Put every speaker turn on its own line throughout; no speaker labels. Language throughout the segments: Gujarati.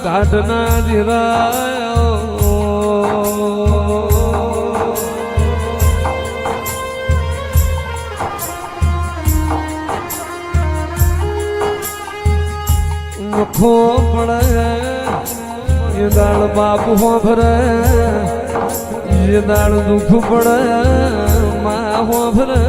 ઘાટના જીરાયો નખો પડે એ દાળ બાપ હોભરે એ દાળ દુઃખ પડે માં હોભરે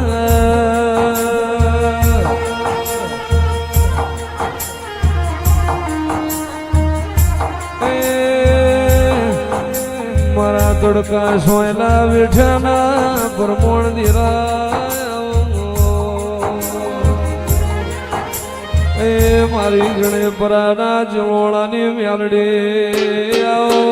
મારા તડકા સોયલા બેઠાના પરમોણ દીરા એ મારી ગણે પરાના જમોણાની મ્યાલડી આવો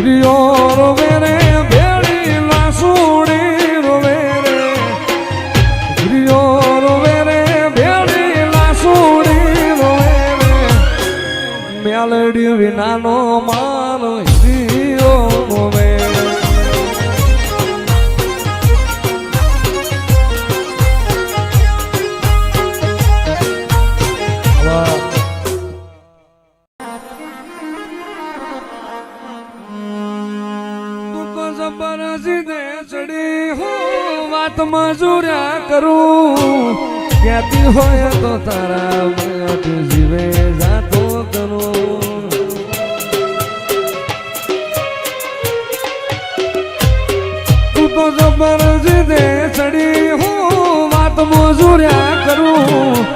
રિયો રોવે રે ભેળી લાસુડી રોવે રે રિયો રોવે રે ભેળી લાસુડી રોવે રે મેલડી વિનાનો માન રિયો રોવે મજૂર્યા કરું ક્યાંથી હોય તો તારા જીવે જાતો કરું તું તો જબરજસ્તે ચડી હું વાત મજૂર્યા કરું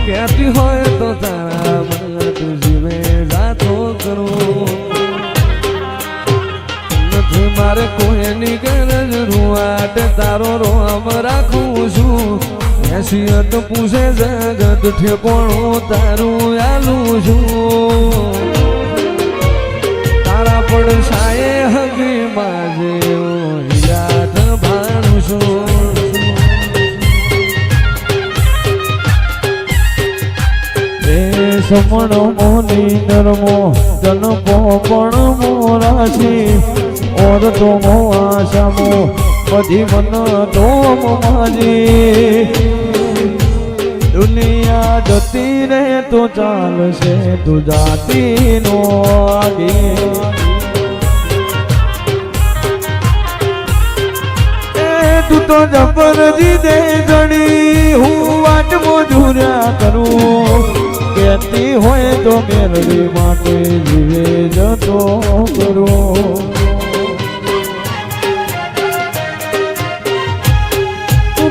ક્યાંથી હોય તો તારા જીવે જાતો કરું મારે કોઈની ગરજ રૂવાટ તારો રોમ રાખું છું એસિયત પૂછે જગત ઠેકોણું તારું આલું છું તારા પડસાએ હગી માજે યાદ ભાણું છું
સમણ મોની નરમો જનપો પણ મોરાશી ઓર તો મો આશામો બધી મન તો માજી દુનિયા જતી રહે તો ચાલશે તું જાતી નો આગે તું તો જબરજી દે જડી હું વાટ મજૂર્યા કરું કહેતી હોય તો મેરડી માટે જીવે જતો કરું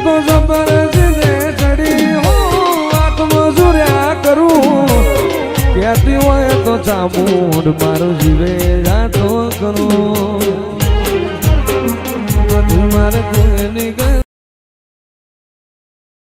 તો જબરજસ્તે ચડી હું વાત મજૂર્યા કરું કહેતી હોય તો ચામુંડ મારું જીવે જાતો કરું મારે કોઈ